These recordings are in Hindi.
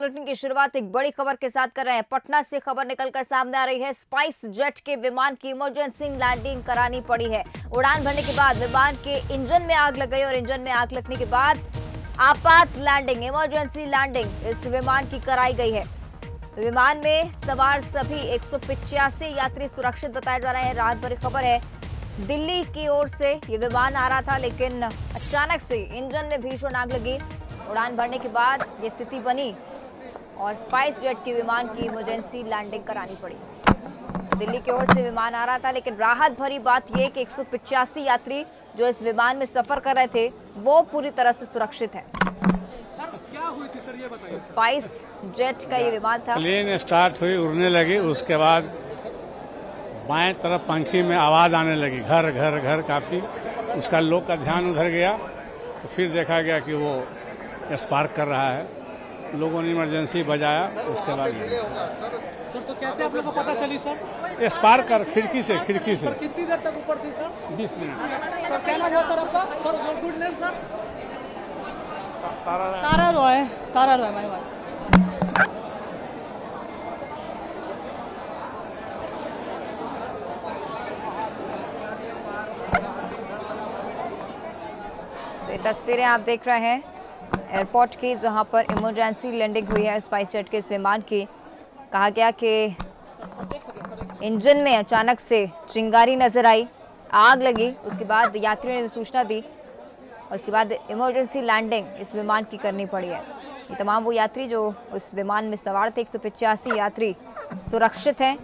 बुलेटिन की शुरुआत एक बड़ी खबर के साथ कर रहे हैं। पटना से खबर निकलकर सामने आ रही है। स्पाइस जेट के विमान की इमरजेंसी लैंडिंग करानी पड़ी है। उड़ान भरने के बाद विमान के इंजन में आग लग गई और इंजन में आग लगने के बाद आपात लैंडिंग, इमरजेंसी लैंडिंग इस विमान की कराई गई है। तो विमान में सवार सभी 185 यात्री सुरक्षित बताए जा रहे हैं। रात भर खबर है, दिल्ली की ओर से ये विमान आ रहा था, लेकिन अचानक से इंजन में भीषण आग लगी। उड़ान भरने के बाद ये स्थिति बनी और स्पाइस जेट के विमान की इमरजेंसी लैंडिंग करानी पड़ी। दिल्ली की ओर से विमान आ रहा था, लेकिन राहत भरी बात यह कि 185 यात्री जो इस विमान में सफर कर रहे थे वो पूरी तरह से सुरक्षित हैं। सर क्या हुई थी सर, ये बताइए। स्पाइस जेट का ये विमान था। प्लेन स्टार्ट हुई, उड़ने लगी, उसके बाद बाएं तरफ पंखी में आवाज आने लगी, घर घर घर काफी। उसका लोग का ध्यान उधर गया तो फिर देखा गया कि वो स्पार्क कर रहा है। लोगों ने इमरजेंसी बजाया, उसके बाद सर तो कैसे आप लोग को पता चली सर? स्पार्क कर खिड़की से सर कितनी देर तक ऊपर थी सर? 20 मिनट। सर क्या नाम है सर आपका? Sir your good name sir? Tara Roy my wife. तो ये तस्वीरें आप देख रहे हैं एयरपोर्ट की, जहां पर इमरजेंसी लैंडिंग हुई है स्पाइस जेट के इस विमान की। कहा गया कि इंजन में अचानक से चिंगारी नजर आई, आग लगी। उसके बाद यात्रियों ने सूचना दी और उसके बाद इमरजेंसी लैंडिंग इस विमान की करनी पड़ी है। ये तमाम वो यात्री जो उस विमान में सवार थे, 185 यात्री सुरक्षित हैं,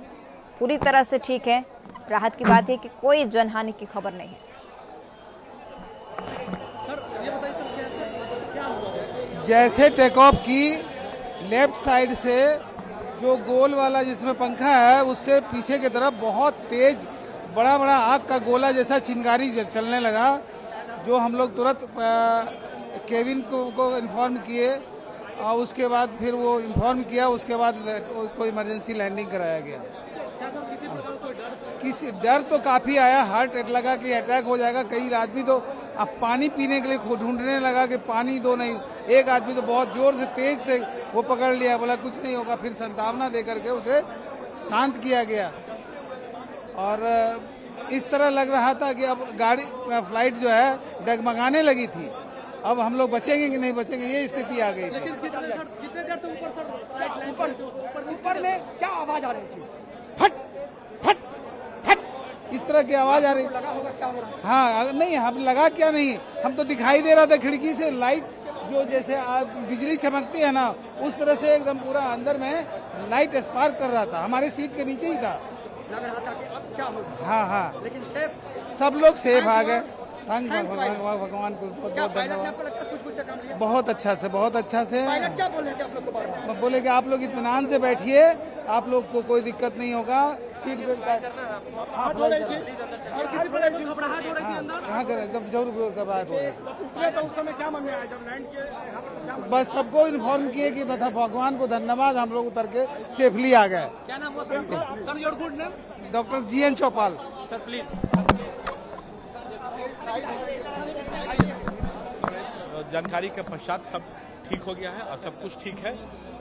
पूरी तरह से ठीक है। राहत की बात है कि कोई जनहानि की खबर नहीं है। सर ये बताइए सर कैसे क्या हुआ? जैसे टेक ऑफ की, लेफ्ट साइड से जो गोल वाला जिसमें पंखा है उससे पीछे की तरफ बहुत तेज बड़ा बड़ा आग का गोला जैसा चिंगारी चलने लगा, जो हम लोग तुरंत केविन को इन्फॉर्म किए और उसके बाद फिर वो इन्फॉर्म किया, उसके बाद उसको इमरजेंसी लैंडिंग कराया गया। किसी डर तो काफी आया, हार्ट लगा कि अटैक हो जाएगा। कई आदमी तो अब पानी पीने के लिए ढूंढने लगा कि पानी दो, नहीं। एक आदमी तो बहुत जोर से तेज से वो पकड़ लिया, बोला कुछ नहीं होगा। फिर संतावना दे करके उसे शांत किया गया और इस तरह लग रहा था कि अब गाड़ी फ्लाइट जो है डगमगाने लगी थी। अब हम लोग बचेंगे कि नहीं बचेंगे, ये स्थिति आ गई थी। कितने देर तक ऊपर सर? ऊपर में क्या आवाज आ रही थी? फट फट फट इस तरह की आवाज आ रही। लगा होगा क्या हो रहा है? हाँ नहीं, हम लगा क्या नहीं, हम तो दिखाई दे रहा था खिड़की से, लाइट जो जैसे बिजली चमकती है ना, उस तरह से एकदम पूरा अंदर में लाइट स्पार्क कर रहा था। हमारे सीट के नीचे ही था। लग रहा था कि अब क्या होगा। हाँ लेकिन सेफ सब लोग सेफ आ गए। थैंक भगवान को बहुत बहुत धन्यवाद। बहुत अच्छा से क्या बोल रहे थे आप लोग को बार बार? बोले कि आप लोग इत्मीनान से बैठिए, आप लोग को कोई दिक्कत नहीं होगा। सीट बेल्ट घबराहट हो रही थी अंदर? हाँ एकदम जरूर घबराहट हो रही। उतरे तो उस समय क्या मन में आया जब लैंड किए? बस सबको इन्फॉर्म किए कि मतलब भगवान को धन्यवाद, हम लोग उतर के सेफली आ गए। क्या नाम हुआ sir? Sir your good name? Doctor GN Chaupal. Sir please. जानकारी के पश्चात सब ठीक हो गया है और सब कुछ ठीक है।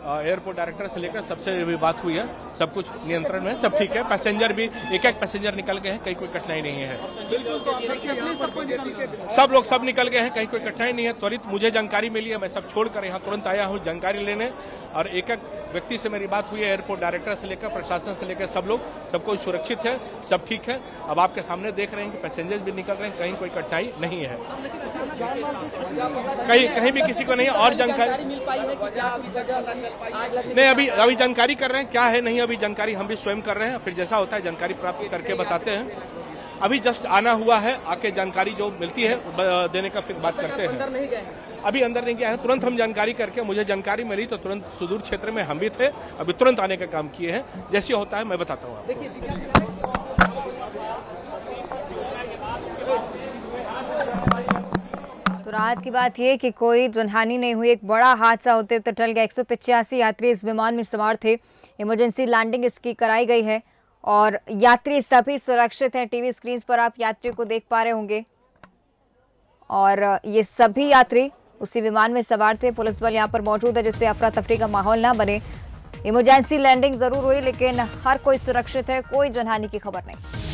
एयरपोर्ट डायरेक्टर से लेकर सबसे भी बात हुई है, सब कुछ नियंत्रण में, सब ठीक है। पैसेंजर भी एक पैसेंजर निकल गए हैं, कहीं कोई कठिनाई नहीं है। सब निकल गए हैं, कहीं कोई कठिनाई नहीं है। त्वरित मुझे जानकारी मिली है, मैं सब छोड़कर यहाँ तुरंत आया हूँ जानकारी लेने। और एक व्यक्ति से मेरी बात हुई है, एयरपोर्ट डायरेक्टर से लेकर प्रशासन से लेकर सब लोग, सब कोई सुरक्षित है, सब ठीक है। अब आपके सामने देख रहे हैं कि पैसेंजर भी निकल रहे हैं, कहीं कोई कठिनाई नहीं है, कहीं भी किसी को नहीं। और जानकारी मिल पाई है कि क्या नहीं, अभी जानकारी कर रहे हैं, क्या है नहीं अभी जानकारी हम भी स्वयं कर रहे हैं। फिर जैसा होता है जानकारी प्राप्त करके बताते हैं। अभी जस्ट आना हुआ है, आके जानकारी जो मिलती है देने का फिर बात करते हैं। अंदर नहीं गए? अभी अंदर नहीं गया है, तुरंत हम जानकारी करके, मुझे जानकारी मिली तो तुरंत सुदूर क्षेत्र में हम भी थे, अभी तुरंत आने का काम किए हैं। जैसे होता है मैं बताता हूँ आपको। तो राहत की बात यह कि कोई जनहानि नहीं हुई। एक बड़ा हादसा होते तो टल गया। 185 यात्री इस विमान में सवार थे। इमरजेंसी लैंडिंग इसकी कराई गई है और यात्री सभी सुरक्षित हैं। टीवी स्क्रीन पर आप यात्रियों को देख पा रहे होंगे और ये सभी यात्री उसी विमान में सवार थे। पुलिस बल यहां पर मौजूद है जिससे अफरा तफरी का माहौल ना बने। इमरजेंसी लैंडिंग जरूर हुई लेकिन हर कोई सुरक्षित है, कोई जनहानि की खबर नहीं।